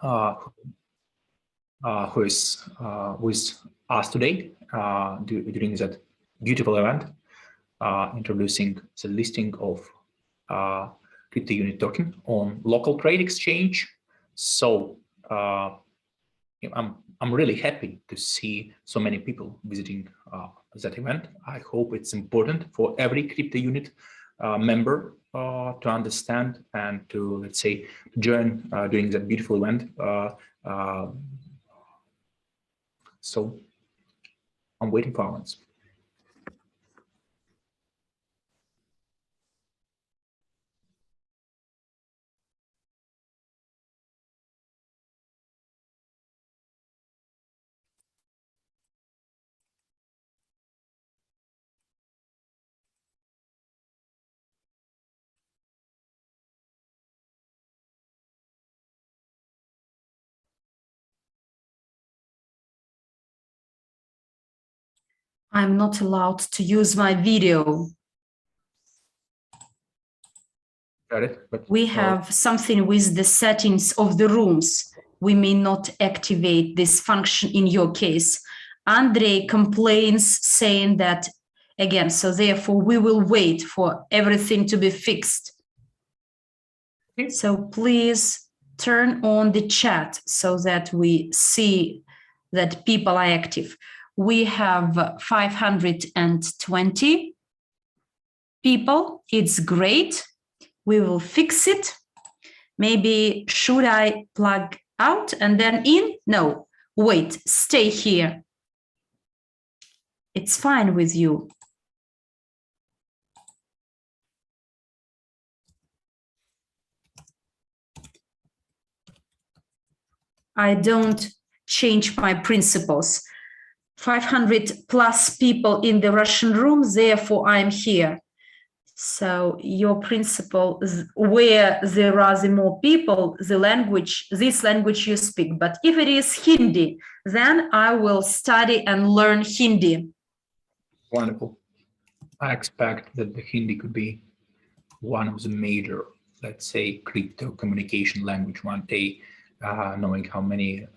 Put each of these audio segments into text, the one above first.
who is with us today during that beautiful event, introducing the listing of CryptoUnit token on LocalTrade exchange. So I'm really happy to see so many people visiting that event. I hope it's important for every CryptoUnit member to understand and to, let's say, join during that beautiful event. So I'm waiting for Armands. I'm not allowed to use my video. Got it. But we have something with the settings of the rooms. We may not activate this function in your case. Andrey complains saying that again, so therefore we will wait for everything to be fixed. Okay. So please turn on the chat so that we see that people are active. We have 520 people. It's great. We will fix it. Maybe should I plug out and then in? No, wait, stay here. It's fine with you. I don't change my principles. 500 plus people in the Russian room, therefore I'm here. So your principle is where there are the more people, the language, this language you speak. But if it is Hindi, then I will study and learn Hindi. Wonderful. I expect that the Hindi could be one of the major, let's say, crypto communication language one day, knowing how many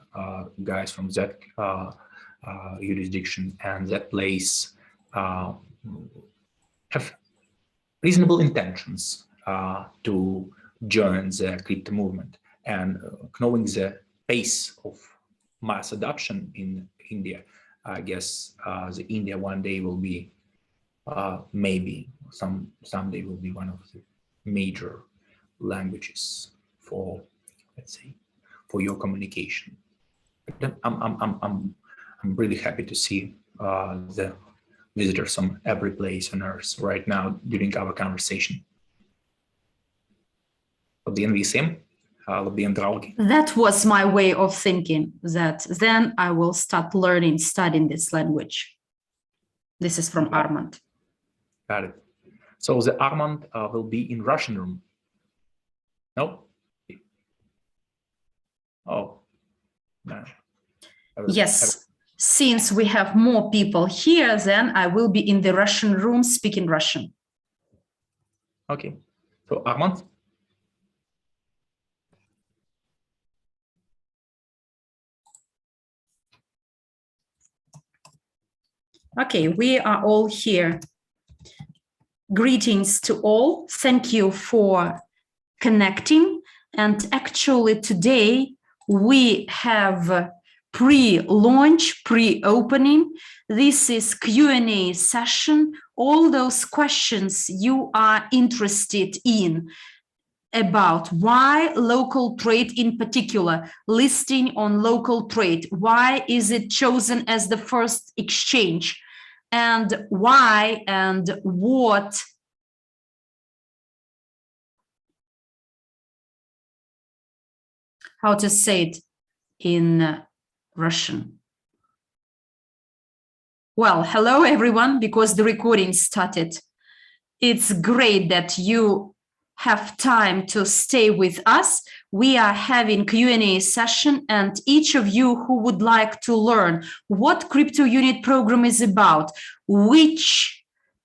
guys from that jurisdiction and that place have reasonable intentions to join the crypto movement, and knowing the pace of mass adoption in India, I guess the India one day will be maybe someday will be one of the major languages for, let's say, for your communication. But I'm really happy to see the visitors from every place on earth right now during our conversation. That was my way of thinking, that then I will start learning, studying this language. This is from Armand. Got it. So the Armand will be in Russian room. No? Oh, no. Yes. Since we have more people here, then I will be in the Russian room speaking Russian. Okay. So Armand? Okay, we are all here. Greetings to all. Thank you for connecting. And actually today we have pre-launch, pre-opening. This is Q&A session. All those questions you are interested in about why LocalTrade in particular, listing on LocalTrade, why is it chosen as the first exchange, and why and what how to say it in Russian. Well, hello everyone, because the recording started. It's great that you have time to stay with us. We are having Q&A session, and each of you who would like to learn what CryptoUnit program is about, which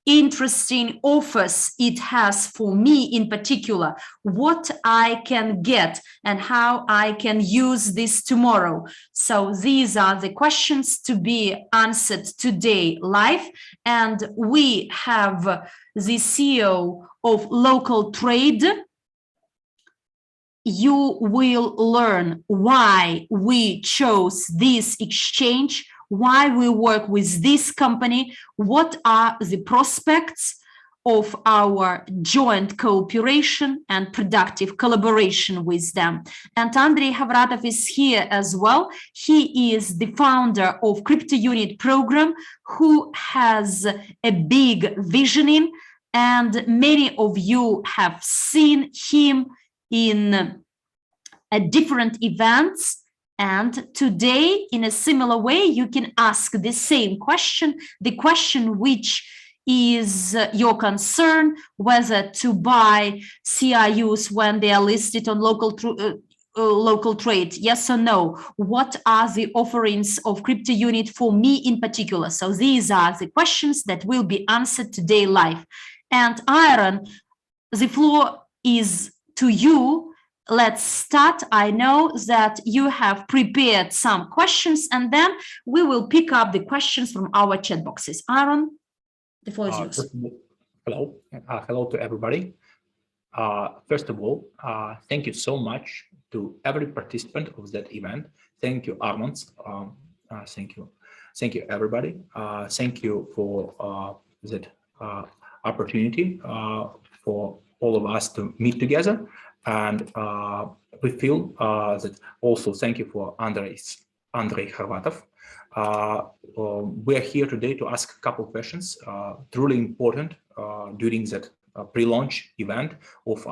interesting offers it has for me in particular, what I can get and how I can use this tomorrow. So these are the questions to be answered today live. And we have the CEO of LocalTrade. You will learn why we chose this exchange, why we work with this company, what are the prospects of our joint cooperation and productive collaboration with them. And Andrey Khovratov is here as well. He is the founder of Cryptounit program, who has a big visioning, and many of you have seen him in different events. And today, in a similar way, you can ask the same question, the question which is your concern, whether to buy CRUs when they are listed on LocalTrade, yes or no? What are the offerings of Cryptounit for me in particular? So these are the questions that will be answered today live. And Aaron, the floor is to you. Let's start. I know that you have prepared some questions, and then we will pick up the questions from our chat boxes. Aaron, the floor is yours. Hello. Hello to everybody. First of all, thank you so much to every participant of that event. Thank you, Armands. Thank you. Thank you, everybody. Thank you for that opportunity for all of us to meet together. And we feel that also thank you for Andrey Khovratov. We're here today to ask a couple of questions, truly important during that pre-launch event of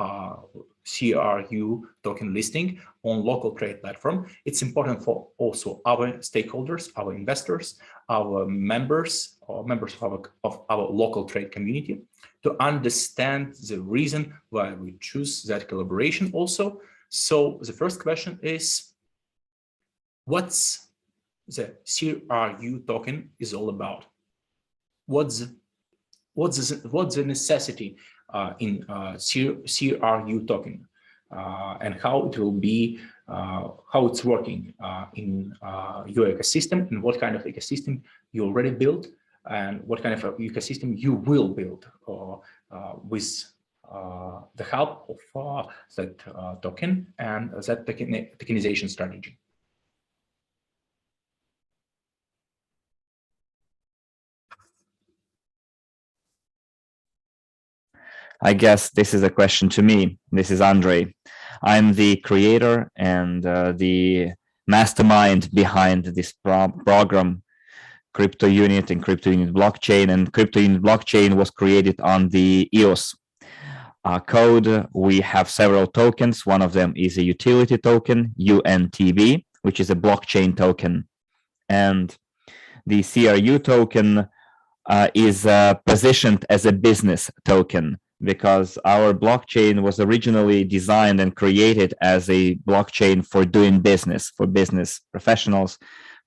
CRU token listing on LocalTrade platform. It's important for also our stakeholders, our investors, our members, or members of our LocalTrade community, to understand the reason why we choose that collaboration also. So the first question is, what's the CRU token is all about? What's the necessity in CRU token, and how it will be, how it's working in your ecosystem, and what kind of ecosystem you already built, and what kind of ecosystem you will build with the help of that token and that tokenization strategy. I guess this is a question to me. This is Andrey. I'm the creator and the mastermind behind this program, Cryptounit and Cryptounit blockchain. And Cryptounit blockchain was created on the EOS code. We have several tokens. One of them is a utility token, UNTB, which is a blockchain token. And the CRU token is positioned as a business token, because our blockchain was originally designed and created as a blockchain for doing business, for business professionals,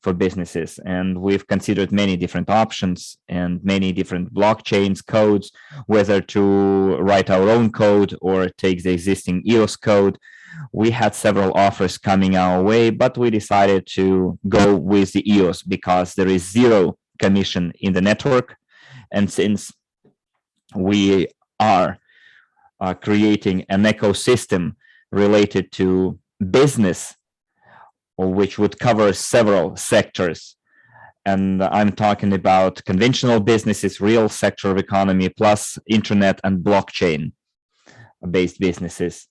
for businesses. And we've considered many different options and many different blockchains, codes, whether to write our own code or take the existing EOS code. We had several offers coming our way, but we decided to go with the EOS because there is zero commission in the network. And since we are creating an ecosystem related to business, which would cover several sectors, and I'm talking about conventional businesses, real sector of economy, plus internet and blockchain based businesses.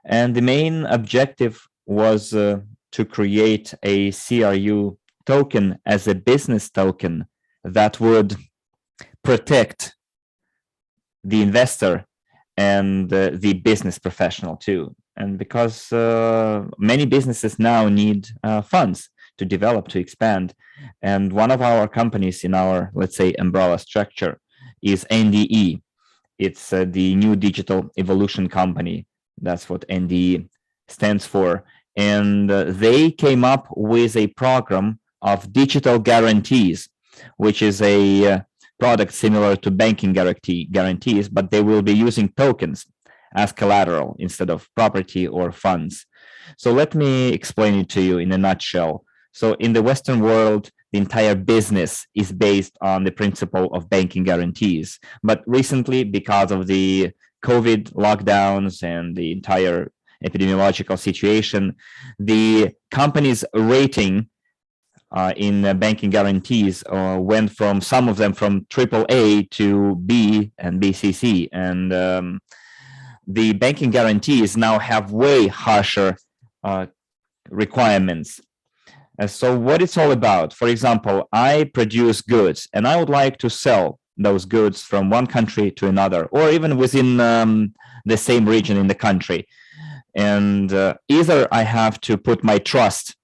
And the main objective was to create a CRU token as a business token that would protect the investor and the business professional too. And because many businesses now need funds to develop, to expand. And one of our companies in our, let's say, umbrella structure is NDE. It's the New Digital Evolution Company. That's what NDE stands for. And they came up with a program of digital guarantees, which is a product similar to banking guarantees, but they will be using tokens as collateral instead of property or funds. So let me explain it to you in a nutshell. So in the Western world, the entire business is based on the principle of banking guarantees. But recently, because of the COVID lockdowns and the entire epidemiological situation, the companies' rating in banking guarantees went from some of them from AAA to B and BCC. And the banking guarantees now have way harsher requirements. So what it's all about, for example, I produce goods and I would like to sell those goods from one country to another, or even within the same region in the country. And either I have to put my trust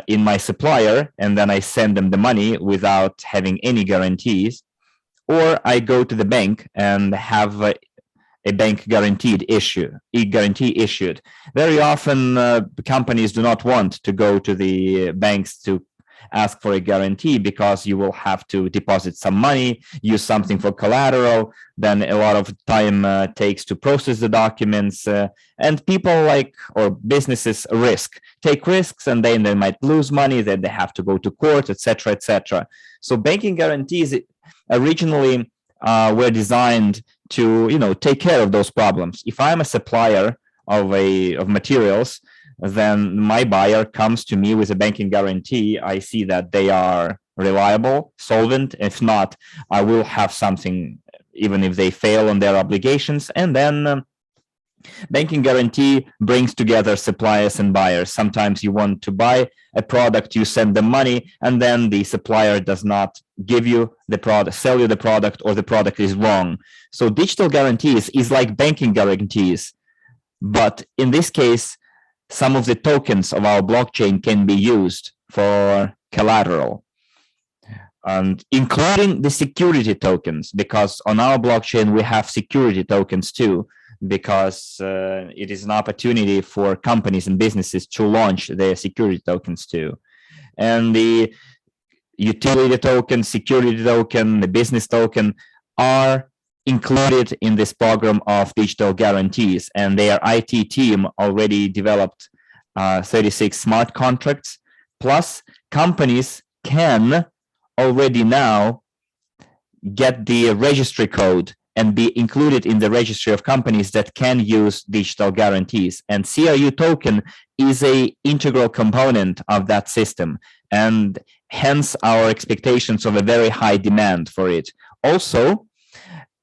in my supplier and then I send them the money without having any guarantees, or I go to the bank and have a bank guarantee issued. Very often companies do not want to go to the banks to ask for a guarantee because you will have to deposit some money, use something for collateral, then a lot of time takes to process the documents, and people or businesses take risks, and then they might lose money, then they have to go to court, etc., etc. So banking guarantees originally were designed to take care of those problems. If I'm a supplier of materials, then my buyer comes to me with a banking guarantee. I see that they are reliable, solvent. If not, I will have something, even if they fail on their obligations. And then banking guarantee brings together suppliers and buyers. Sometimes you want to buy a product, you send them money, and then the supplier does not give you the product, sell you the product, or the product is wrong. So digital guarantees is like banking guarantees, but in this case, some of the tokens of our blockchain can be used for collateral, and including the security tokens, because on our blockchain we have security tokens too, because it is an opportunity for companies and businesses to launch their security tokens too. And the utility token, security token, the business token are included in this program of digital guarantees, and their IT team already developed 36 smart contracts. Plus, companies can already now get the registry code and be included in the registry of companies that can use digital guarantees. And CRU token is an integral component of that system, and hence our expectations of a very high demand for it. Also,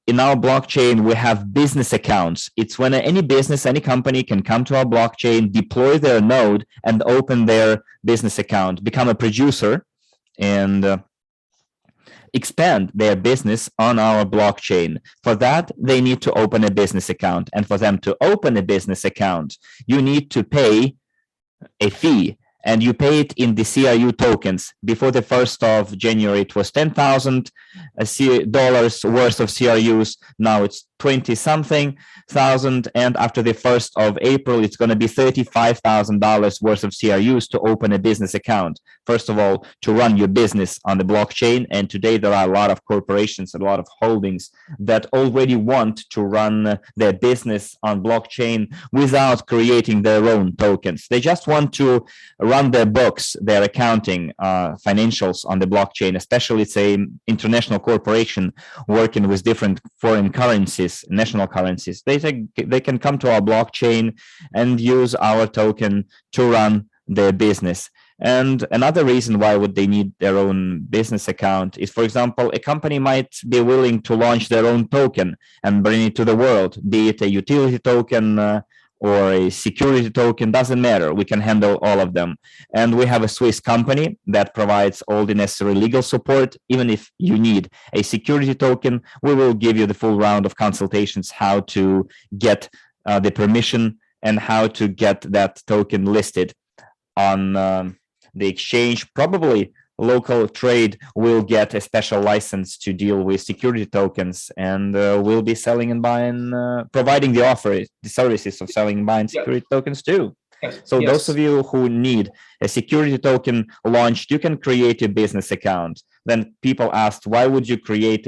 in our blockchain, we have business accounts. It's when any business, any company can come to our blockchain, deploy their node, and open their business account, become a producer, and expand their business on our blockchain. For that, they need to open a business account. And for them to open a business account, you need to pay a fee. And you pay it in the CRU tokens. Before the 1st of January, it was $10,000 worth of CRUs. Now it's 20-something thousand. And after the 1st of April, it's going to be $35,000 worth of CRUs to open a business account. First of all, to run your business on the blockchain. And today there are a lot of corporations, a lot of holdings that already want to run their business on blockchain without creating their own tokens. They just want to run their books, their accounting, financials on the blockchain, especially it's an international corporation working with different foreign currencies, national currencies. They can come to our blockchain and use our token to run their business. And another reason why would they need their own business account is, for example, a company might be willing to launch their own token and bring it to the world, be it a utility token or a security token, doesn't matter. We can handle all of them. And we have a Swiss company that provides all the necessary legal support. Even if you need a security token, we will give you the full round of consultations how to get the permission and how to get that token listed on the exchange. Probably LocalTrade will get a special license to deal with security tokens, and we'll be selling and buying, providing the services of selling and buying security tokens too. Yes. So Yes. those of you who need a security token launched, you can create a business account. Then people asked, why would you create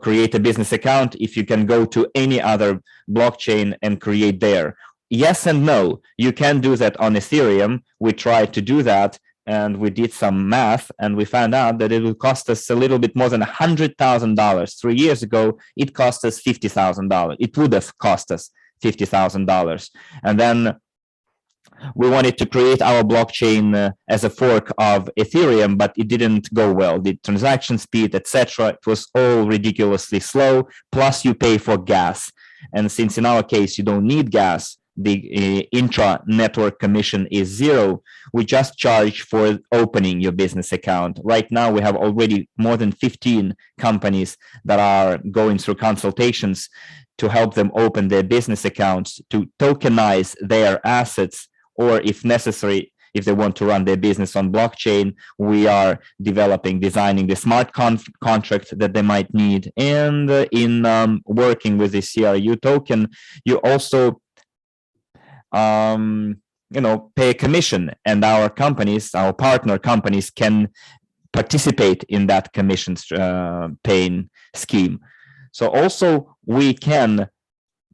create a business account if you can go to any other blockchain and create there? Yes and no. You can do that on Ethereum. We tried to do that, and we did some math, and we found out that it will cost us a little bit more than $100,000. 3 years ago, it cost us $50,000. It would have cost us $50,000. And then we wanted to create our blockchain as a fork of Ethereum, but it didn't go well. The transaction speed, etc., it was all ridiculously slow. Plus, you pay for gas, and since in our case you don't need gas, the intra-network commission is 0. We just charge for opening your business account. Right now, we have already more than 15 companies that are going through consultations to help them open their business accounts, to tokenize their assets, or if necessary, if they want to run their business on blockchain, we are designing the smart contract that they might need. And in working with the CRU token, you also pay a commission, and our companies, our partner companies, can participate in that commission paying scheme. So also we can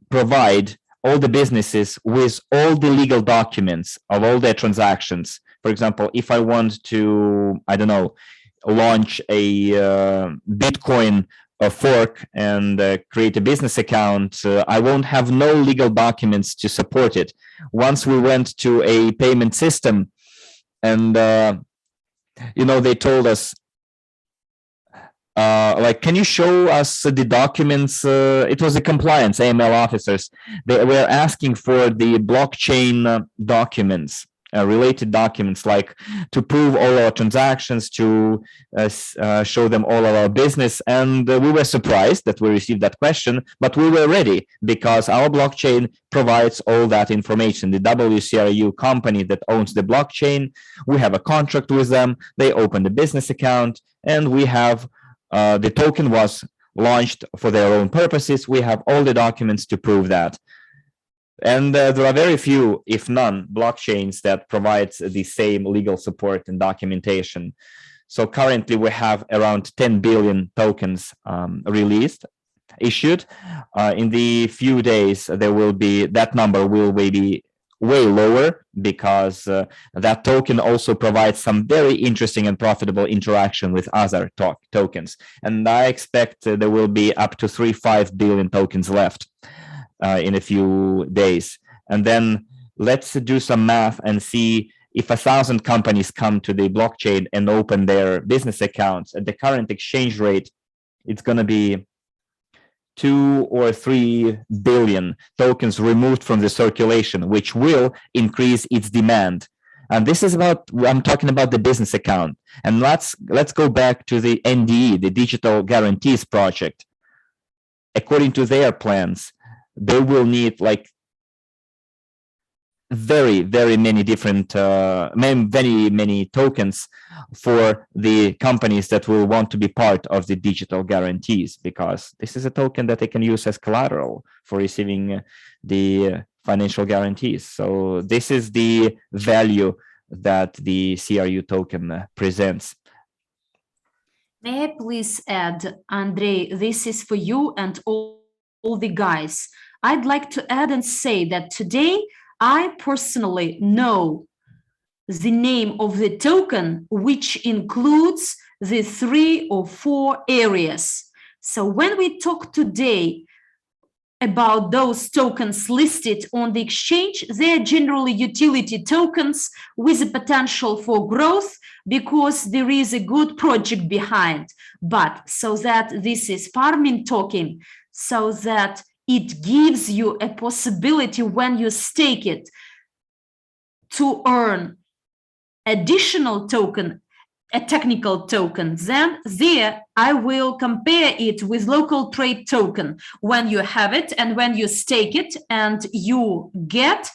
provide all the businesses with all the legal documents of all their transactions. For example, if I want to, launch a Bitcoin fork and create a business account, I won't have no legal documents to support it. Once we went to a payment system, and they told us, can you show us the documents? It was the compliance AML officers. They were asking for the blockchain documents, related documents, like to prove all our transactions, to show them all of our business. And we were surprised that we received that question, but we were ready because our blockchain provides all that information. The WCRU company that owns the blockchain, we have a contract with them. They opened a business account, and we have the token was launched for their own purposes. We have all the documents to prove that. And there are very few, if none, blockchains that provides the same legal support and documentation. So currently we have around 10 billion tokens issued. In the few days, that number will be way lower, because that token also provides some very interesting and profitable interaction with other tokens. And I expect there will be up to 5 billion tokens left in a few days. And then let's do some math and see if 1,000 companies come to the blockchain and open their business accounts at the current exchange rate, it's going to be 2 or 3 billion tokens removed from the circulation, which will increase its demand. And this is I'm talking about the business account. And let's go back to the NDE, the Digital Guarantees Project. According to their plans, they will need very, very many different, many tokens for the companies that will want to be part of the digital guarantees, because this is a token that they can use as collateral for receiving the financial guarantees. So this is the value that the CRU token presents. May I please add, Andrey, this is for you and all the guys. I'd like to add and say that today, I personally know the name of the token, which includes the 3 or 4 areas. So when we talk today about those tokens listed on the exchange, they are generally utility tokens with a potential for growth because there is a good project behind. But so that this is farming token, so that it gives you a possibility when you stake it to earn additional token, a technical token. Then there I will compare it with LocalTrade token. When you have it and when you stake it, and you get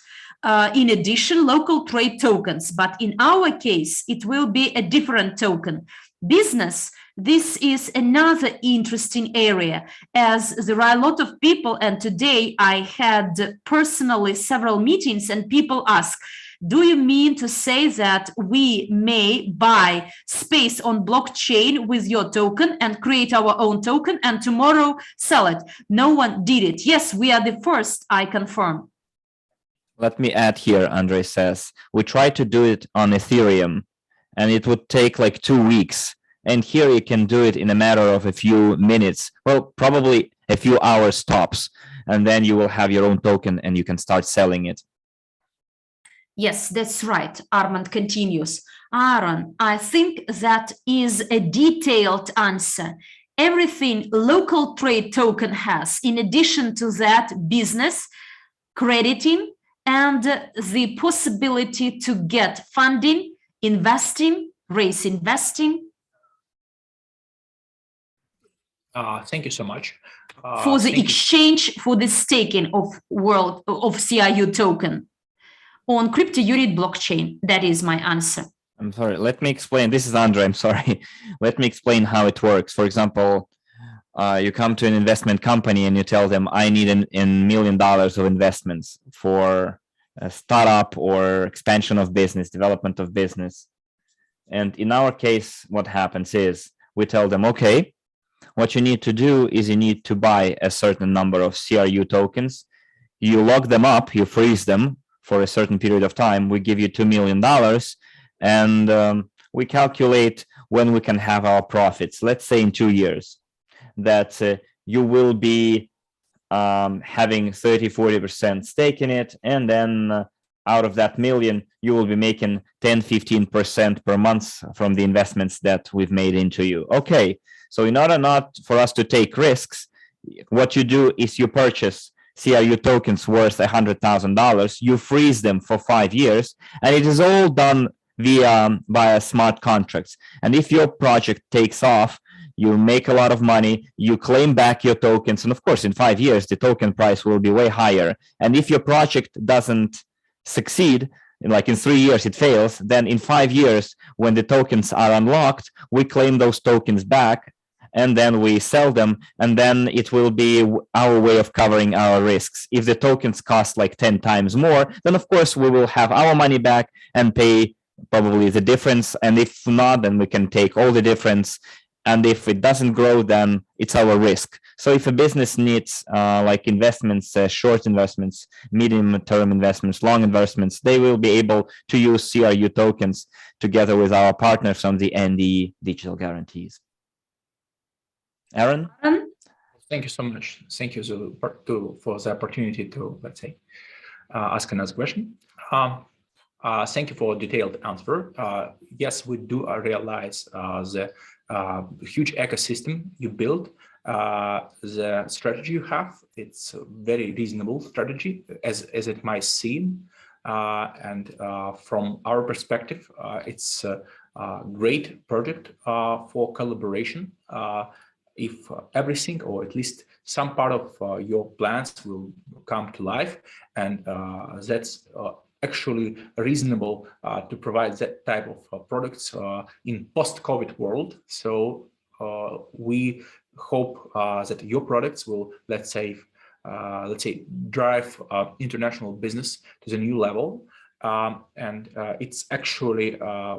in addition LocalTrade tokens. But in our case, it will be a different token. Business This is another interesting area, as there are a lot of people, and today I had personally several meetings and people ask, do you mean to say that we may buy space on blockchain with your token and create our own token and tomorrow sell it? No one did it. Yes, we are the first, I confirm. Let me add here, Andrey says, we tried to do it on Ethereum and it would take like 2 weeks. And here you can do it in a matter of a few minutes, well, probably a few hours tops. And then you will have your own token and you can start selling it. Yes, that's right. Armand continues. Aaron, I think that is a detailed answer. Everything LocalTrade token has, in addition to that, business, crediting, and the possibility to get funding, investing, raise investing. Thank you so much. For the exchange, for the staking of CRU token on Cryptounit blockchain. That is my answer. I'm sorry, let me explain. This is Andrey, I'm sorry. Let me explain how it works. For example, you come to an investment company and you tell them, I need $1 million of investments for a startup or expansion of business, development of business. And in our case, what happens is we tell them, okay, what you need to do is you need to buy a certain number of CRU tokens. You lock them up, you freeze them for a certain period of time. We give you $2 million and we calculate when we can have our profits. Let's say in 2 years that you will be having 30-40% stake in it. And then out of that million, you will be making 10-15% per month from the investments that we've made into you. Okay. So in order not for us to take risks, what you do is you purchase CRU tokens worth $100,000, you freeze them for 5 years, and it is all done via smart contracts. And if your project takes off, you make a lot of money, you claim back your tokens, and of course, in 5 years, the token price will be way higher. And if your project doesn't succeed, like in 3 years it fails, then in 5 years, when the tokens are unlocked, we claim those tokens back, and then we sell them, and then it will be our way of covering our risks. If the tokens cost like 10 times more, then of course we will have our money back and pay probably the difference, and if not, then we can take all the difference. And if it doesn't grow, then it's our risk. So if a business needs like investments, short investments, medium-term investments, long investments, they will be able to use CRU tokens together with our partners on the NDE digital guarantees. Aaron? Thank you so much. Thank you for the opportunity to, let's say, ask another question. Thank you for a detailed answer. Yes, we do realize the huge ecosystem you build, the strategy you have. It's a very reasonable strategy as it might seem. And from our perspective, it's a great project for collaboration. If everything, or at least some part of your plans will come to life, and that's actually reasonable to provide that type of products in post-COVID world. So we hope that your products will, let's say, drive international business to the new level. And it's actually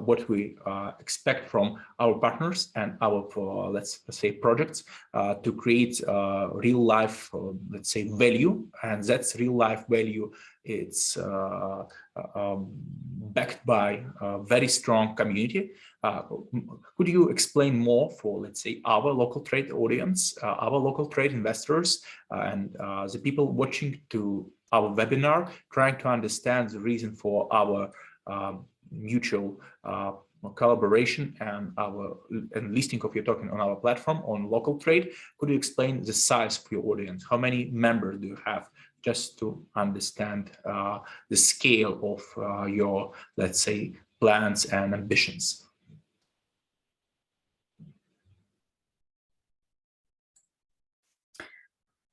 what we expect from our partners and our, let's say, projects to create real life, let's say, value. And that's real life value. It's backed by a very strong community. Could you explain more for, let's say, our LocalTrade audience, our LocalTrade investors, and the people watching to our webinar, trying to understand the reason for our mutual collaboration and listing of your token on our platform on LocalTrade? Could you explain the size of your audience? How many members do you have, just to understand the scale of your, let's say, plans and ambitions?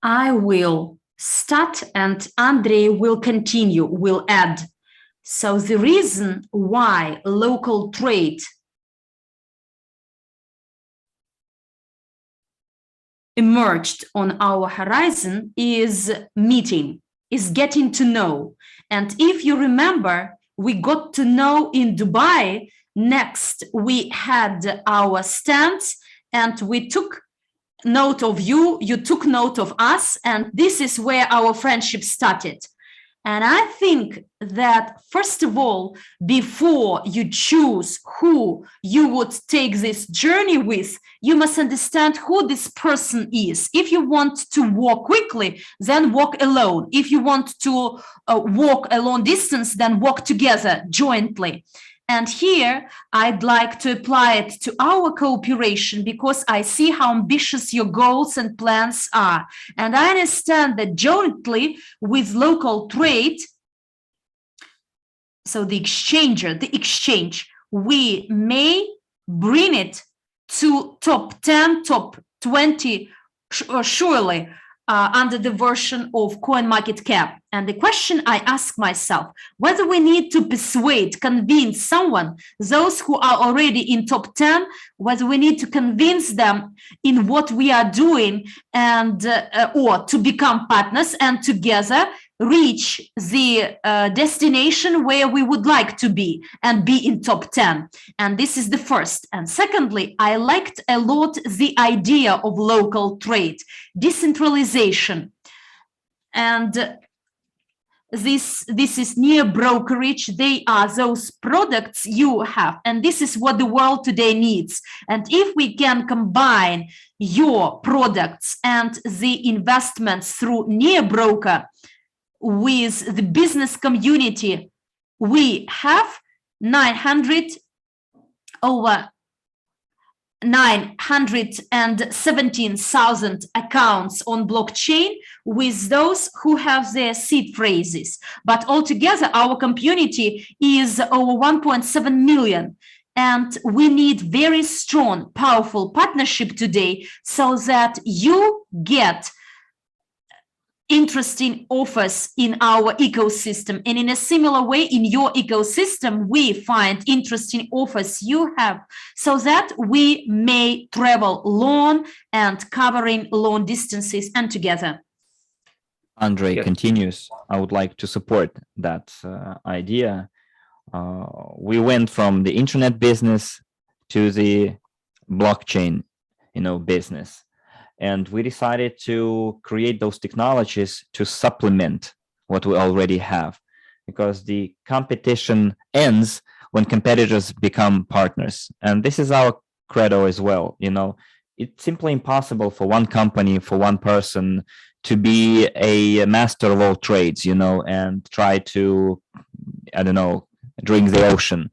I will start and Andrey will continue, will add. So the reason why LocalTrade emerged on our horizon is meeting, is getting to know. And if you remember, we got to know in Dubai. Next, we had our stands and we took note of you, you took note of us, and this is where our friendship started. And I think that, first of all, before you choose who you would take this journey with, you must understand who this person is. If you want to walk quickly, then walk alone. If you want to walk a long distance, then walk together jointly. And here, I'd like to apply it to our cooperation because I see how ambitious your goals and plans are. And I understand that jointly with LocalTrade, so the exchange, we may bring it to top 10, top 20, surely, under the version of CoinMarketCap. And the question I ask myself, whether we need to persuade, convince someone, those who are already in top 10, whether we need to convince them in what we are doing and or to become partners and together reach the destination where we would like to be and be in top 10. And this is the first. And secondly, I liked a lot the idea of LocalTrade, decentralization. And this is near brokerage. They are those products you have. And this is what the world today needs. And if we can combine your products and the investments through near broker with the business community, we have over 917,000 accounts on blockchain with those who have their seed phrases. But altogether, our community is over 1.7 million. And we need very strong, powerful partnership today so that you get interesting offers in our ecosystem, and in a similar way in your ecosystem we find interesting offers you have, so that we may travel long and covering long distances and together. Andrey continues. I would like to support that idea. We went from the internet business to the blockchain, business. And we decided to create those technologies to supplement what we already have, because the competition ends when competitors become partners. And this is our credo as well. It's simply impossible for one company, for one person to be a master of all trades, and try to, drink the ocean.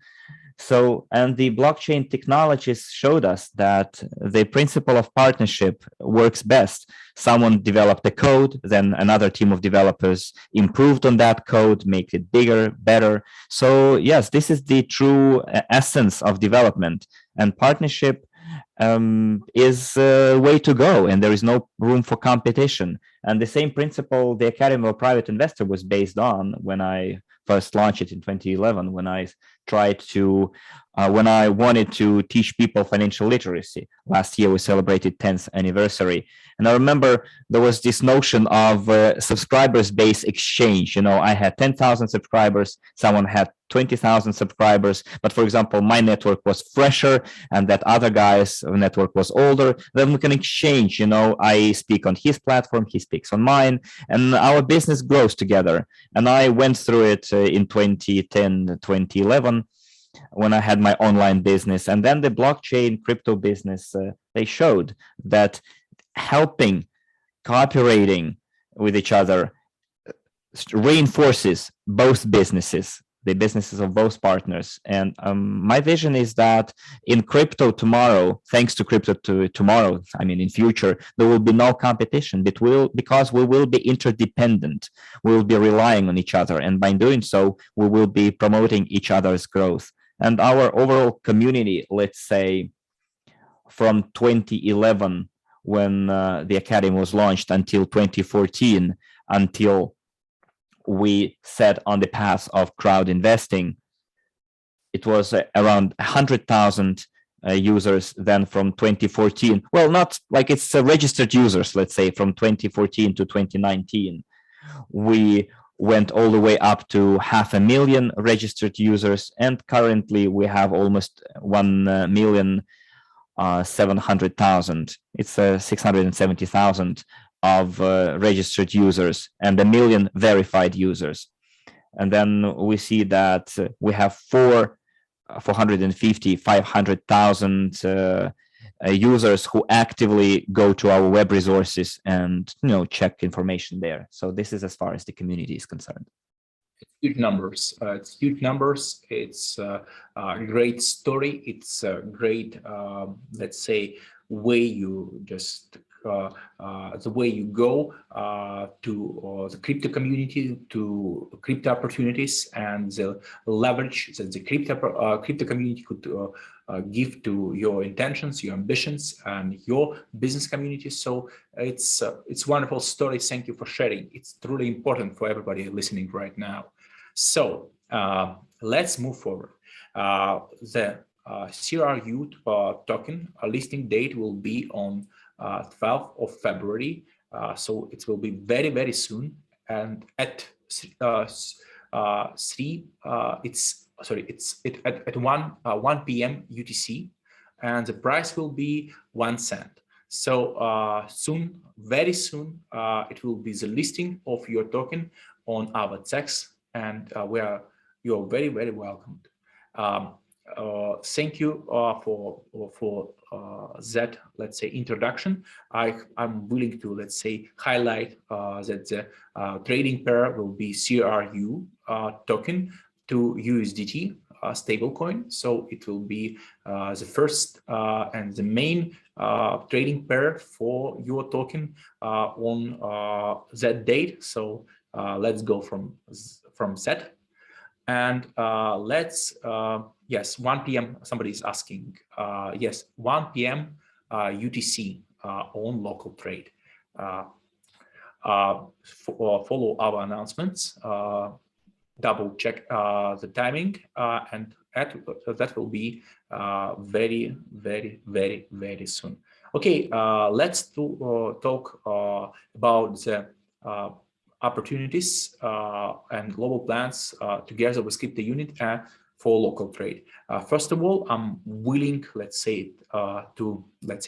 So, and the blockchain technologies showed us that the principle of partnership works best. Someone developed a code, then another team of developers improved on that code, make it bigger, better. So yes, this is the true essence of development, and partnership is a way to go, and there is no room for competition. And the same principle the Academy of Private Investor was based on when I first launched it in 2011, when I wanted to teach people financial literacy. Last year we celebrated 10th anniversary, and I remember there was this notion of subscribers-based exchange. I had 10,000 subscribers, someone had 20,000 subscribers, but for example, my network was fresher and that other guy's network was older. Then we can exchange, I speak on his platform, he speaks on mine, and our business grows together. And I went through it in 2010, 2011, when I had my online business. And then the blockchain crypto business, they showed that helping, cooperating with each other reinforces both businesses, the businesses of both partners. And my vision is that in crypto tomorrow, thanks to crypto tomorrow, in future, there will be no competition, because we will be interdependent. We will be relying on each other. And by doing so, we will be promoting each other's growth. And our overall community, let's say, from 2011, when the Academy was launched, until 2014, until we set on the path of crowd investing, it was around 100,000 users than from 2014. Well, not like it's registered users, let's say from 2014 to 2019. We went all the way up to 500,000 registered users, and currently we have almost 1,700,000. It's 670,000 of registered users and 1 million verified users. And then we see that we have 450, 500,000 users who actively go to our web resources and check information there. So this is as far as the community is concerned. Huge numbers. It's huge numbers. It's a great story. It's a great, let's say, way you just the way you go to the crypto community, to crypto opportunities, and the leverage that the crypto community could give to your intentions, your ambitions, and your business community. So it's wonderful story. Thank you for sharing. It's truly important for everybody listening right now. So let's move forward. The CRU token listing date will be on 12th of February. So it will be very, very soon. And at 1 p.m. UTC, and the price will be 1 cent. So soon, very soon, it will be the listing of your token on our DEX, and you're very, very welcomed. Thank you for that, let's say, introduction. I'm willing to, let's say, highlight that the trading pair will be CRU token to USDT stablecoin. So it will be the first and the main trading pair for your token on that date. So let's go from that. And let's, yes, 1 p.m. somebody is asking, yes, 1 p.m. UTC on LocalTrade. Follow our announcements, double check the timing, and that will be very, very, very, very soon. Okay, let's talk about the opportunities and global plans together with Cryptounit for LocalTrade. First of all, I'm willing, let's say, to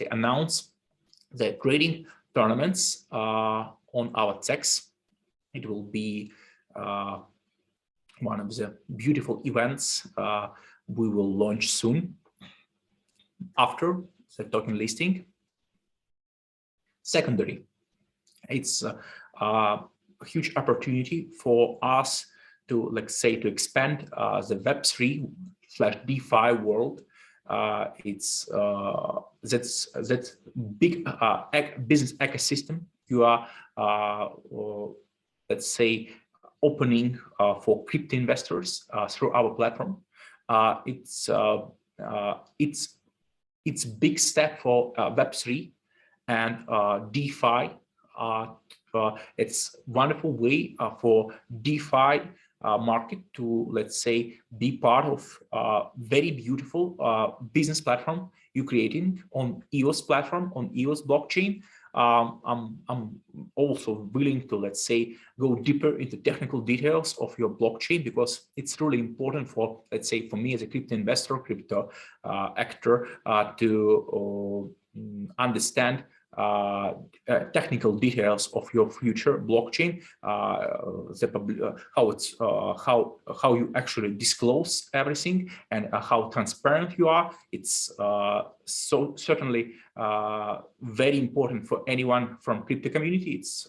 announce the trading tournaments on our DEX. It will be one of the beautiful events we will launch soon after the token listing. Secondary, it's a huge opportunity for us to, let's say, to expand the Web3/DeFi world. It's that big business ecosystem you are, let's say, opening for crypto investors through our platform. It's big step for Web3 and DeFi. It's wonderful way for DeFi market to, let's say, be part of very beautiful business platform you're creating on EOS platform, on EOS blockchain. I'm also willing to, let's say, go deeper into technical details of your blockchain, because it's really important for, let's say, for me as a crypto investor, crypto actor, to understand technical details of your future blockchain, how you actually disclose everything, and how transparent you are. It's so certainly very important for anyone from crypto community. It's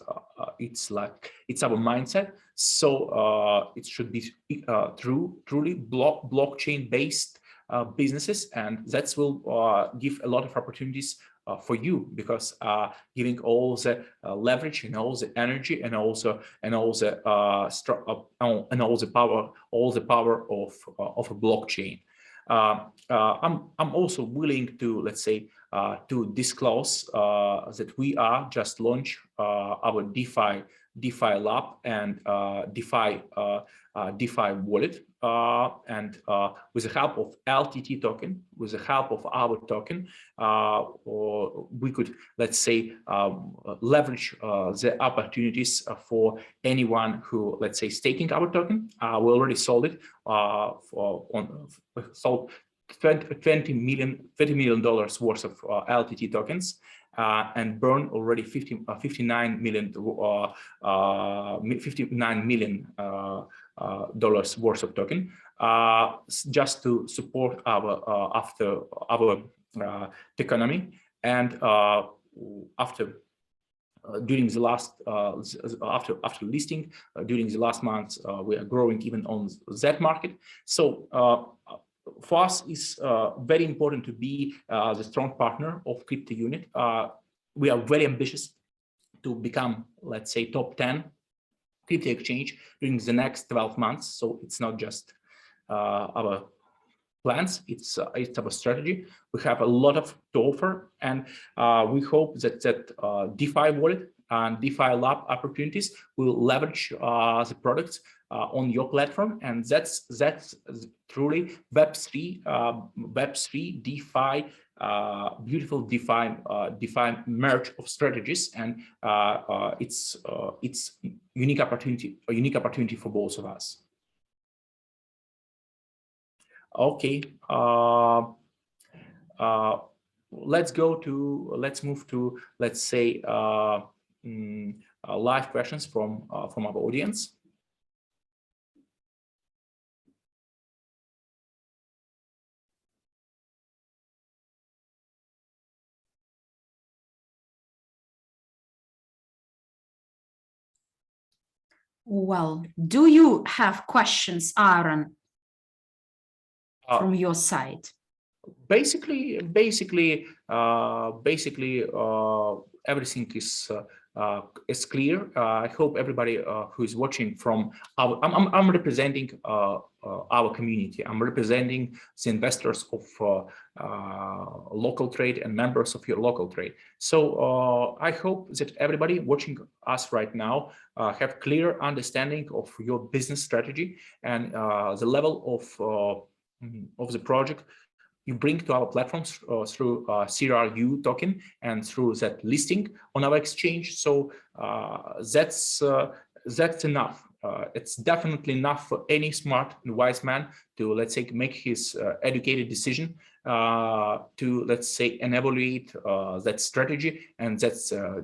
our mindset. So it should be truly blockchain based businesses, and that will give a lot of opportunities for you, because giving all the leverage and all the energy and all the power of a blockchain. I'm also willing to, let's say, to disclose that we are just launched our DeFi DeFi Lab and DeFi wallet, and with the help of LTT token, with the help of our token, we could, let's say, leverage the opportunities for anyone who, let's say, staking our token. We already sold it sold $30 million worth of LTT tokens. And burn already $59 million dollars worth of token, just to support our economy. And after during the last after listing during the last months, we are growing even on that market. So for us, it's very important to be the strong partner of CryptoUnit. We are very ambitious to become, let's say, top 10 crypto exchange during the next 12 months. So it's not just our plans, it's our strategy. We have a lot of to offer, and we hope that DeFi wallet and DeFi Lab opportunities will leverage the products on your platform, and that's truly Web3 DeFi, beautiful DeFi merge of strategies, and it's unique opportunity for both of us. Okay, let's move to, let's say, live questions from our audience. Well, do you have questions, Aaron, from your side? Basically, everything is clear. I hope everybody who is watching from our, I'm representing our community. I'm representing the investors of LocalTrade and members of your LocalTrade. So I hope that everybody watching us right now have clear understanding of your business strategy and the level of the project you bring to our platforms through CRU token and through that listing on our exchange. So that's enough. It's definitely enough for any smart and wise man to, let's say, make his educated decision to, let's say, evaluate that strategy and that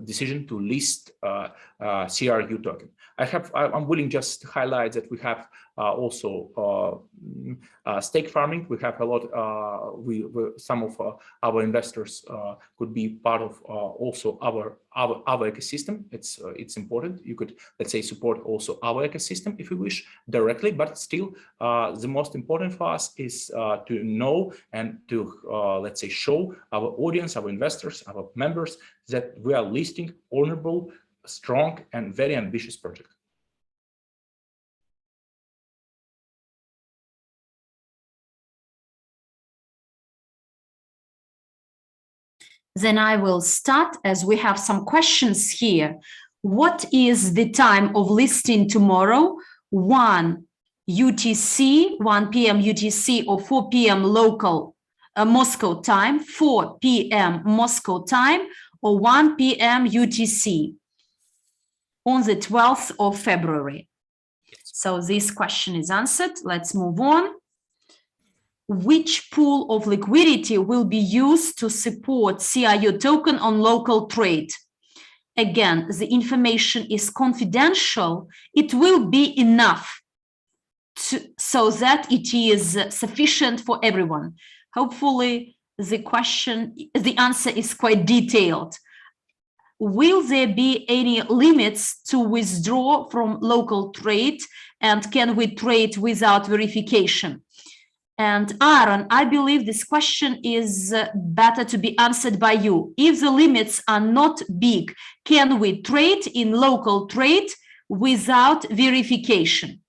decision to list CRU token. I'm willing just to highlight that we have also stake farming. We have a lot. Some of our investors could be part of also our ecosystem. It's important. You could, let's say, support also our ecosystem if you wish directly, but still the most important for us is to know and to let's say, show our audience, our investors, our members that we are listing honorable, strong, and very ambitious project. Then I will start, as we have some questions here. What is the time of listing tomorrow? 1 UTC, 1 p.m. UTC, or 4 p.m. local Moscow time, 4 p.m. Moscow time, or 1 p.m. UTC on the 12th of February. So this question is answered. Let's move on. Which pool of liquidity will be used to support CRU token on LocalTrade? Again, the information is confidential. It will be enough so that it is sufficient for everyone. Hopefully, the answer is quite detailed. Will there be any limits to withdraw from LocalTrade, and can we trade without verification? And Aaron, I believe this question is better to be answered by you. If the limits are not big, can we trade in LocalTrade without verification?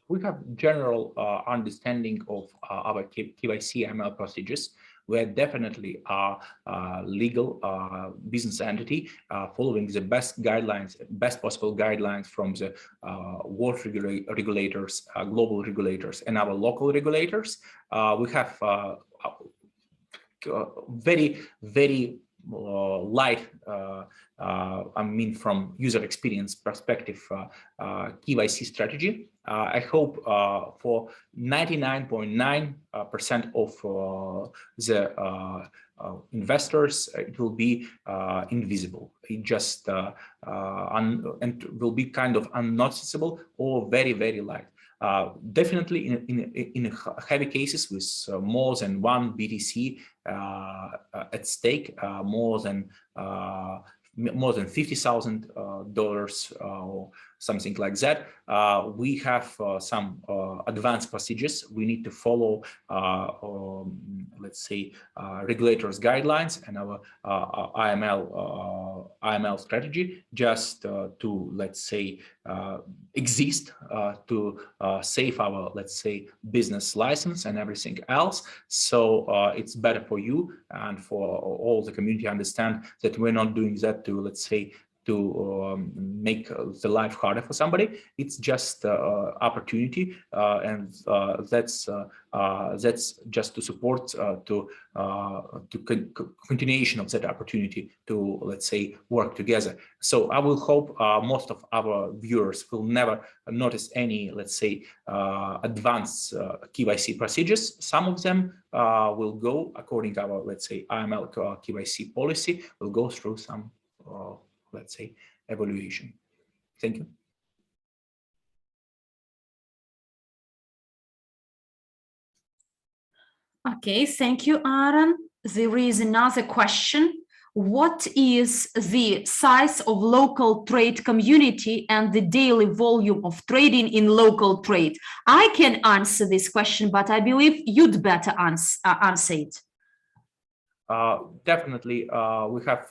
We have general understanding of our KYC ML procedures. We are definitely a legal business entity following the best guidelines, best possible guidelines from the world regulators, global regulators, and our local regulators. We have very light, I mean, from user experience perspective, KYC strategy. I hope for 99.9% of the investors, it will be invisible. It just and will be kind of unnoticeable or very light. Definitely in heavy cases with more than one BTC at stake, more than $50,000 or something like that. We have some advanced procedures. We need to follow, let's say, regulators' guidelines and our IML strategy, just to, let's say, exist, to save our, let's say, business license and everything else. So it's better for you and for all the community understand that we're not doing that to, let's say, to make the life harder for somebody. It's just opportunity, and that's just to support continuation of that opportunity to, let's say, work together. So I will hope most of our viewers will never notice any, let's say, advanced KYC procedures. Some of them will go according to our, let's say, IML KYC policy, will go through some let's say, evaluation. Thank you. Okay, thank you, Aaron. There is another question. What is the size of local trade community and the daily volume of trading in local trade? I can answer this question, but I believe you'd better answer it. Definitely, we have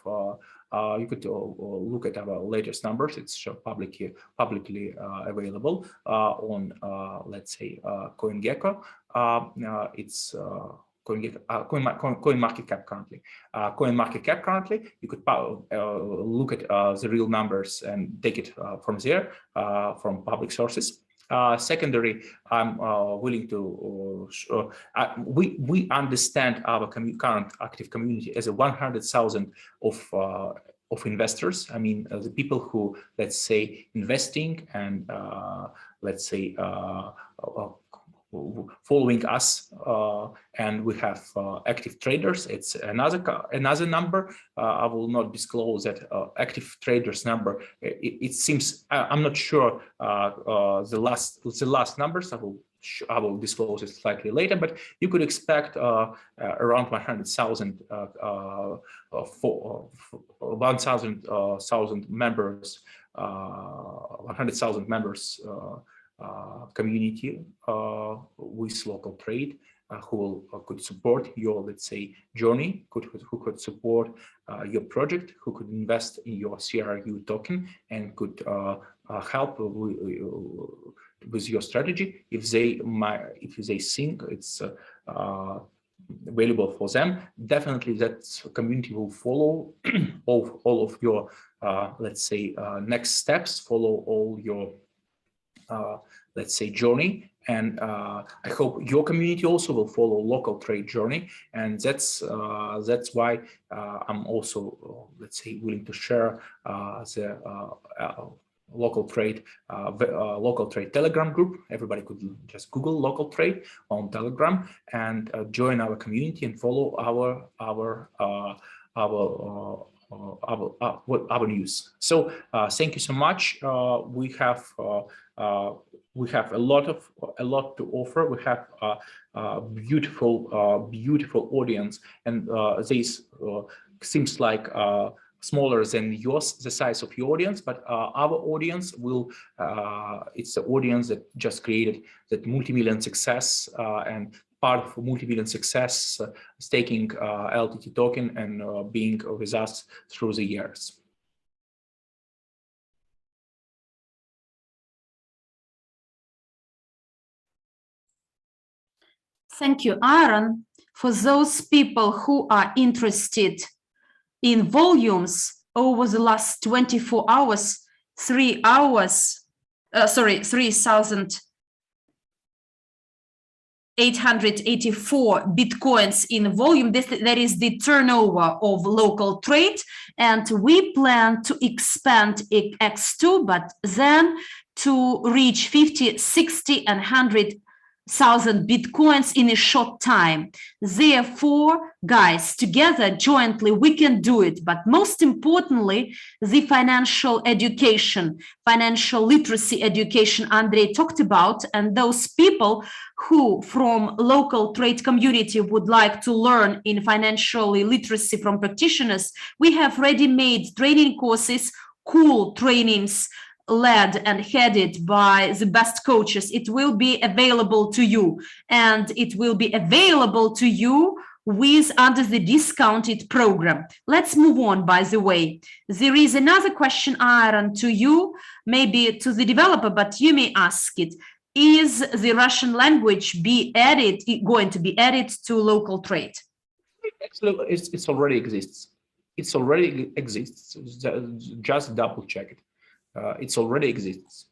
you could look at our latest numbers. It's publicly available on, let's say, CoinGecko. It's CoinMarketCap currently. CoinMarketCap currently, you could look at the real numbers and take it from there, from public sources. Secondary, I'm willing to we understand our current active community as a 100,000 of investors. I mean, the people who, let's say, investing and let's say following us, and we have active traders. It's another number. I will not disclose that active traders number. It seems I'm not sure the last numbers. I will disclose it slightly later, but you could expect around 100,000 1,000 members, 100,000 members. Community with LocalTrade who could support your, let's say, journey, who could support your project, who could invest in your CRU token and could help with your strategy if they think it's available for them. Definitely that community will follow all of your let's say next steps, follow all your let's say journey, and I hope your community also will follow LocalTrade journey, and that's why I'm also let's say willing to share the LocalTrade Telegram group. Everybody could just Google LocalTrade on Telegram and join our community and follow our news. So thank you so much. We have a lot to offer. We have a beautiful audience, and this seems like smaller than yours, the size of your audience, but our audience will it's the audience that just created that multi-million success and part of multi-million success, staking LTT token and being with us through the years. Thank you, Aaron. for those people who are interested in volumes over the last 24 hours, 3,884 Bitcoins in volume. That is the turnover of LocalTrade. And we plan to expand X2, but then to reach 50, 60, and 100,000 Bitcoins in a short time. Therefore, guys, together, jointly, we can do it. But most importantly, the financial education, financial literacy education Andrey talked about, and those people who from local trade community would like to learn in financial literacy from practitioners, we have ready-made training courses, cool trainings, led and headed by the best coaches. It will be available to you, and it will be available to you with under the discounted program. Let's move on. By the way, there is another question, Aaron, to you, maybe to the developer, but you may ask it. Is the Russian language going to be added to LocalTrade? Actually, it already exists. It already exists. Just double check it. It already exists.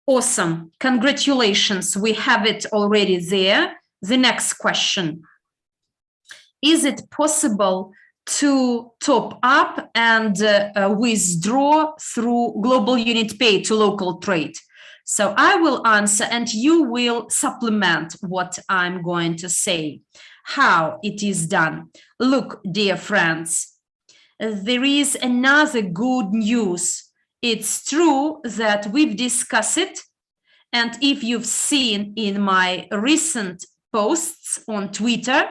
Awesome. Congratulations. We have it already there. The next question. Is it possible to top up and withdraw through Global Unit Pay to LocalTrade? So I will answer and you will supplement what I'm going to say. How it is done. Look, dear friends, there is another good news. It's true that we've discussed it. And if you've seen in my recent posts on Twitter,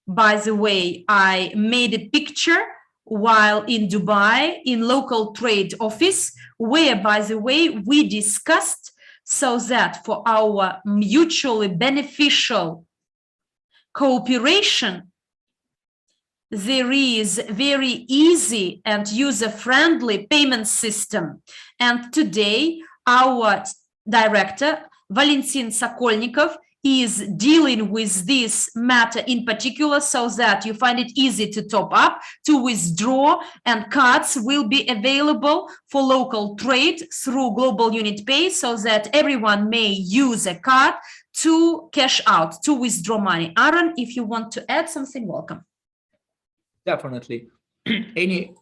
by the way, I made a picture while in Dubai in LocalTrade office, where, by the way, we discussed so that for our mutually beneficial cooperation, there is very easy and user-friendly payment system. And today, our director, Valentin Sokolnikov, is dealing with this matter in particular so that you find it easy to top up, to withdraw, and cards will be available for LocalTrade through Global Unit Pay so that everyone may use a card to cash out, to withdraw money. Aaron, if you want to add something, welcome. Definitely. Any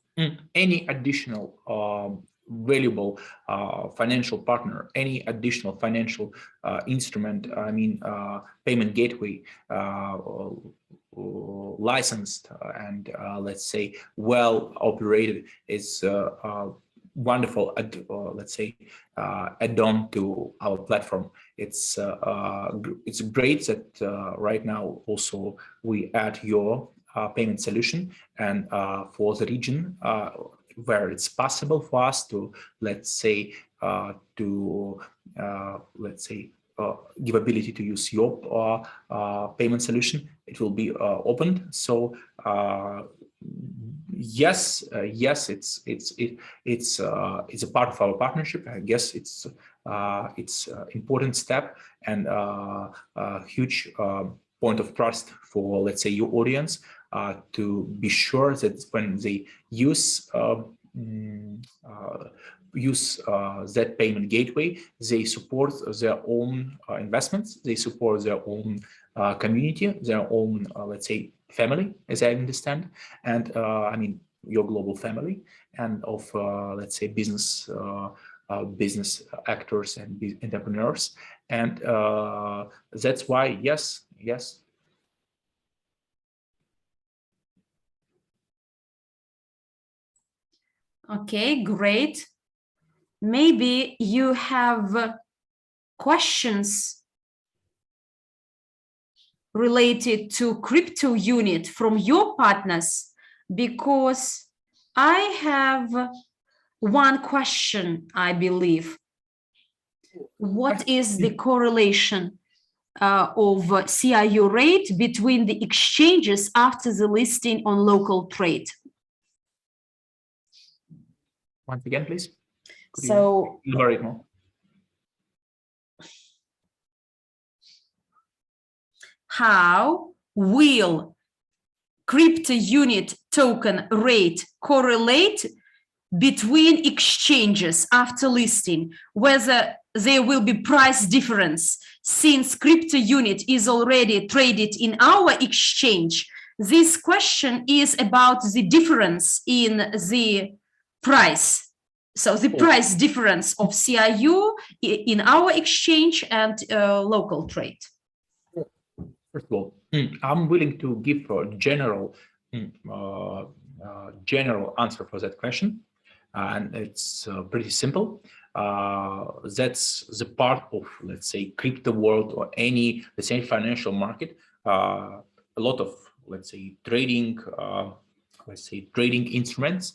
additional valuable financial partner, any additional financial instrument, I mean, payment gateway, licensed and let's say well operated is wonderful, let's say, add-on to our platform. It's great that right now also we add your payment solution, and for the region where it's possible for us to, let's say, give ability to use your payment solution, it will be opened. So yes, it's a part of our partnership. I guess it's important step and a huge point of trust for, let's say, your audience, to be sure that when they use that payment gateway, they support their own investments, they support their own community, their own, let's say, family, as I understand, and I mean, your global family, and of, let's say, business actors and entrepreneurs. And that's why, yes. Okay, great. Maybe you have questions related to Cryptounit from your partners, because I have one question, I believe. What is the correlation of CRU rate between the exchanges after the listing on LocalTrade? Once again, please. So, elaborate more? how will CryptoUnit token rate correlate between exchanges after listing, whether there will be price difference. Since CryptoUnit is already traded in our exchange, this question is about the difference in the price. So the price difference of CRU in our exchange and LocalTrade. First of all, I'm willing to give a general answer for that question, and it's pretty simple. That's the part of, let's say, crypto world or any, let's say, financial market. A lot of, let's say, trading instruments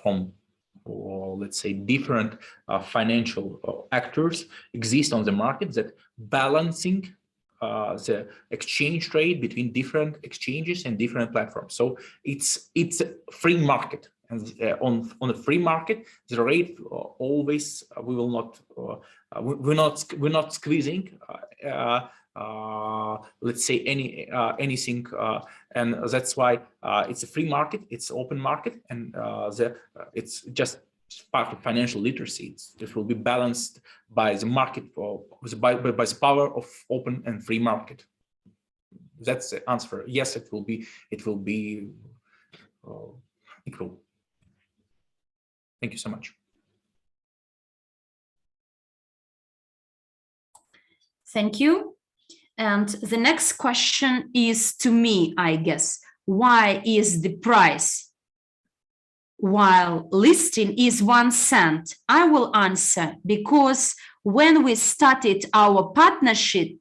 from, or let's say, different financial actors exist on the market that balancing the exchange rate between different exchanges and different platforms. So it's a free market, and on a free market, the rate always we're not squeezing let's say anything, and that's why it's a free market, it's open market, and it's just part of financial literacy. It will be balanced by the market, by the power of open and free market. That's the answer. Yes, it will be equal. Thank you so much. Thank you. And the next question is to me, I guess. Why is the price while listing is 1 cent? I will answer, because when we started our partnership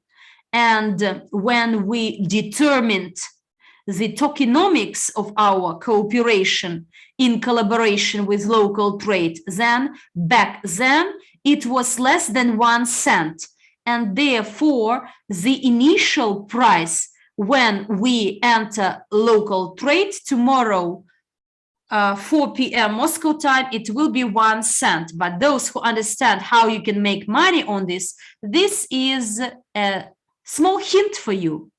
and when we determined the tokenomics of our cooperation in collaboration with LocalTrade, then back then it was less than 1 cent. And therefore, the initial price when we enter LocalTrade tomorrow, 4 p.m. Moscow time, it will be 1 cent. But those who understand how you can make money on this, this is a small hint for you.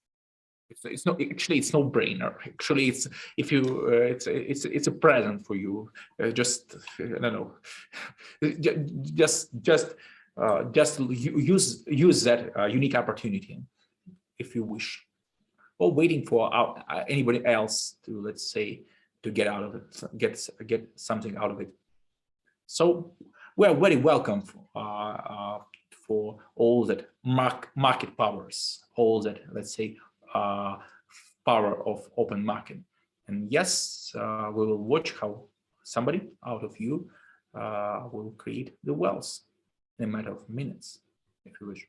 It's no, actually, it's no brainer. Actually, it's if you it's a present for you. Just I don't know, just use that unique opportunity if you wish, or waiting for anybody else to, let's say, to get out of it, get something out of it. So we're very welcome for all that market powers, all that, let's say, power of open market. And yes, we will watch how somebody out of you will create the wealth in a matter of minutes, if you wish,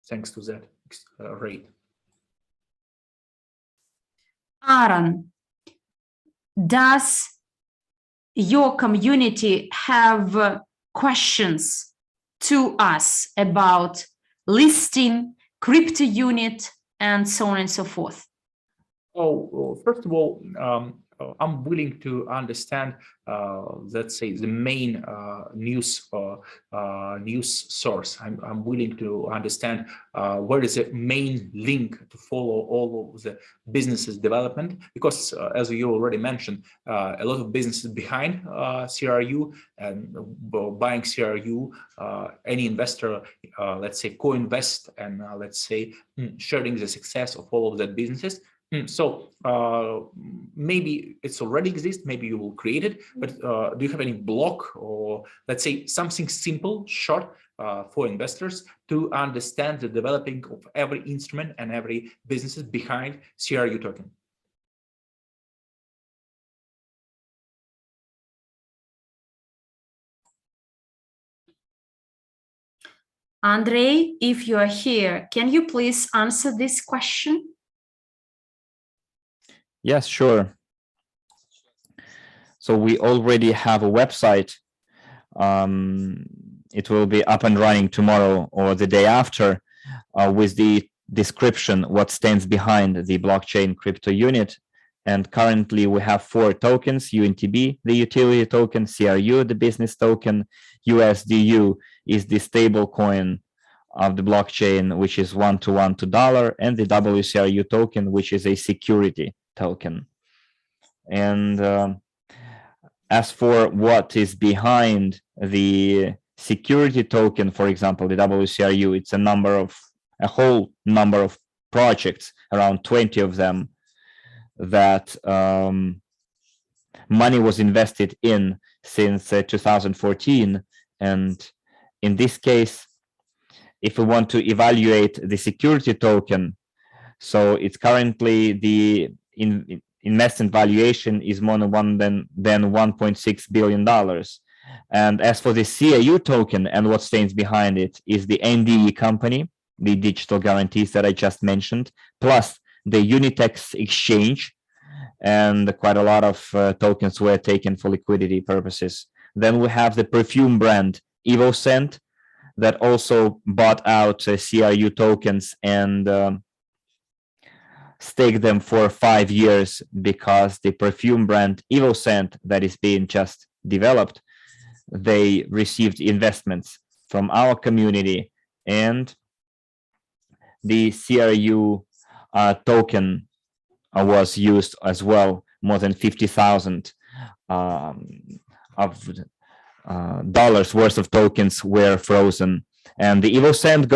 thanks to that rate. Aaron, does your community have questions to us about listing, CryptoUnit, and so on and so forth? Oh, well, first of all, I'm willing to understand, let's say, the main news source. I'm willing to understand where is the main link to follow all of the businesses development, because as you already mentioned, a lot of businesses behind CRU and buying CRU, any investor, let's say, co-invest and let's say sharing the success of all of that businesses. So maybe it's already exists, maybe you will create it, but do you have any block, or let's say something simple, short for investors to understand the developing of every instrument and every businesses behind CRU token? Andrey, if you are here, can you please answer this question? Yes, sure. So we already have a website. It will be up and running tomorrow or the day after with the description what stands behind the blockchain CryptoUnit. And currently we have 4 tokens: UNTB, the utility token; CRU, the business token; USDU is the stable coin of the blockchain, which is 1-to-1 to dollar, and the WCRU token, which is a security token. And as for what is behind the security token, for example, the WCRU, it's a whole number of projects, around 20 of them, that money was invested in since 2014. And in this case, if we want to evaluate the security token, so it's currently the investment valuation is more than $1.6 billion. And as for the CRU token and what stands behind it is the NDE company, the digital guarantees that I just mentioned, plus the Unitex exchange, and quite a lot of tokens were taken for liquidity purposes. Then we have the perfume brand EvoScent that also bought out CRU tokens and staked them for 5 years, because the perfume brand EvoScent that is being just developed, they received investments from our community, and the CRU token was used as well. More than 50,000 of dollars worth of tokens were frozen. And the EvoScent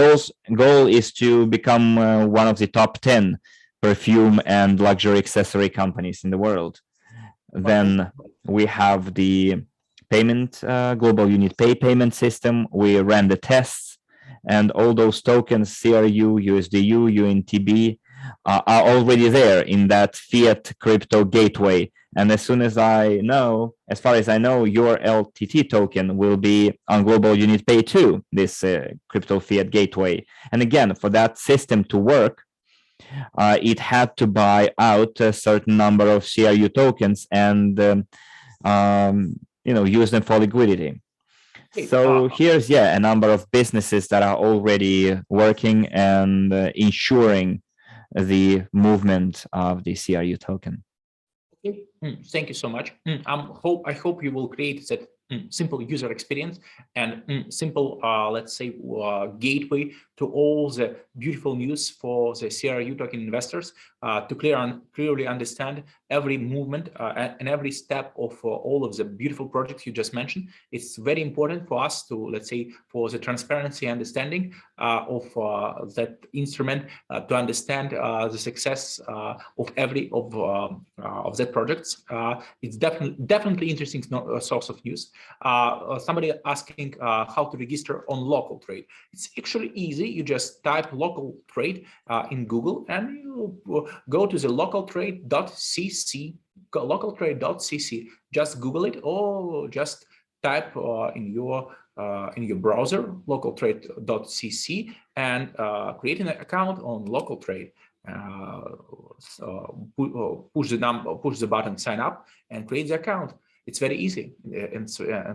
goal is to become one of the top 10 perfume and luxury accessory companies in the world. Then we have the payment, global unit pay payment system. We ran the tests, and all those tokens, CRU, USDU, UNTB, are already there in that fiat crypto gateway. And as far as I know, your LTT token will be on global unit pay too, this crypto fiat gateway. And again, for that system to work, it had to buy out a certain number of CRU tokens and use them for liquidity. So here's a number of businesses that are already working and ensuring the movement of the CRU token. Okay. Thank you so much. I hope you will create that simple user experience and simple, let's say, gateway to all the beautiful news for the CRU token investors to clearly understand every movement and every step of all of the beautiful projects you just mentioned. It's very important for us to, let's say, for the transparency understanding of that instrument to understand the success of every of that projects. It's definitely interesting source of news. Somebody asking how to register on LocalTrade. It's actually easy. You just type LocalTrade in Google and you go to the LocalTrade.cc. LocalTrade.cc. Just Google it, or just type in your browser LocalTrade.cc and create an account on LocalTrade. Push the button, sign up, and create the account. It's very easy, and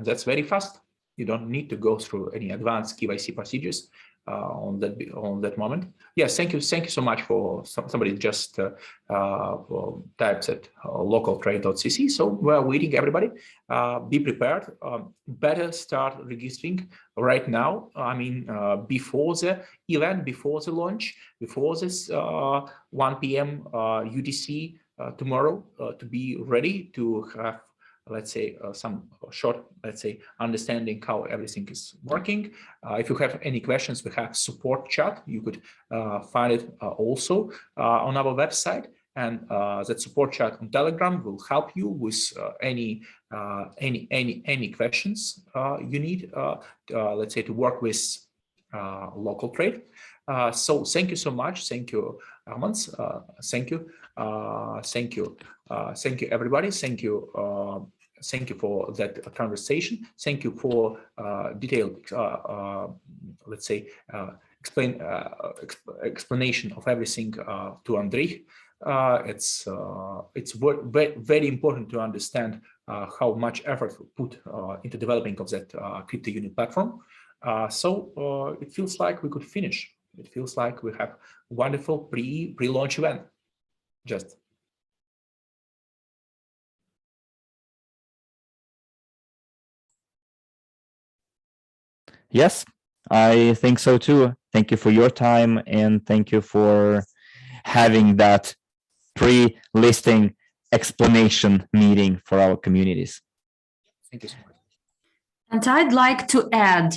that's very fast. You don't need to go through any advanced KYC procedures on that moment. Yes, thank you so much for somebody just types at localtrade.cc. So we're waiting, everybody. Be prepared. Better start registering right now. I mean, before the event, before the launch, before this 1 p.m. UTC tomorrow, to be ready to have, let's say, some short, let's say, understanding how everything is working. If you have any questions, we have support chat. You could find it also on our website, and that support chat on Telegram will help you with any questions you need, let's say, to work with LocalTrade. So thank you so much. Thank you, Armands. Thank you. Thank you, everybody. Thank you for that conversation. Thank you for detailed, let's say, explanation of everything to Andrey. It's very important to understand how much effort we put into developing of that CryptoUnit platform. So it feels like we could finish. It feels like we have wonderful pre-launch event. Just. Yes, I think so too. Thank you for your time, and thank you for having that pre-listing explanation meeting for our communities. Thank you so much. And I'd like to add,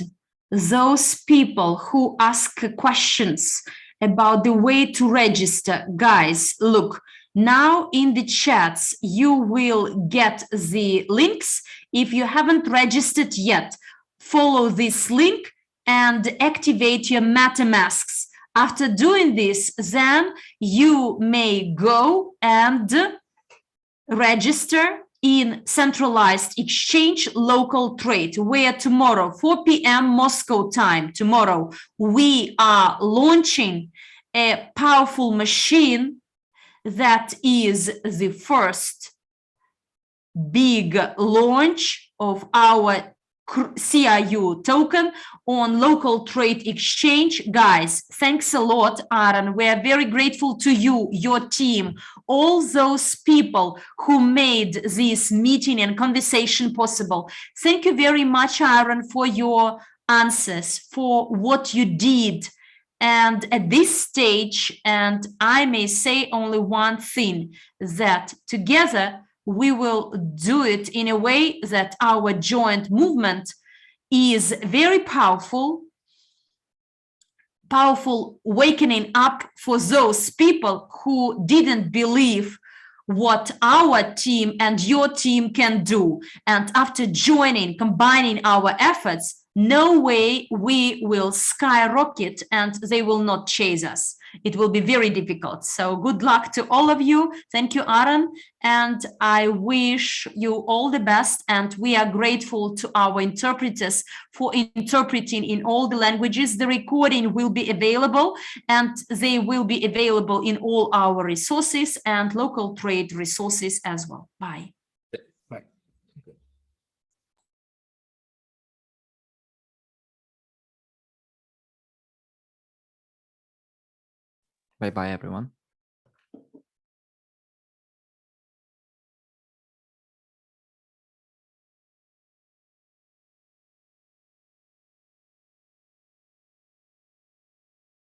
those people who ask questions about the way to register, guys, look, now in the chats, you will get the links. If you haven't registered yet, follow this link and activate your MetaMasks. After doing this, then you may go and register in centralized exchange LocalTrade, where tomorrow, 4 p.m. Moscow time, tomorrow, we are launching a powerful machine that is the first big launch of our CRU token on LocalTrade exchange. Guys, thanks a lot, Aaron. We are very grateful to you, your team, all those people who made this meeting and conversation possible. Thank you very much, Aaron, for your answers, for what you did. And at this stage, and I may say only one thing, that together we will do it in a way that our joint movement is very powerful wakening up for those people who didn't believe what our team and your team can do. And after combining our efforts, no way we will skyrocket and they will not chase us. It will be very difficult. So good luck to all of you. Thank you, Aaron. And I wish you all the best. And we are grateful to our interpreters for interpreting in all the languages. The recording will be available and they will be available in all our resources and LocalTrade resources as well. Bye. Bye. Bye-bye, everyone.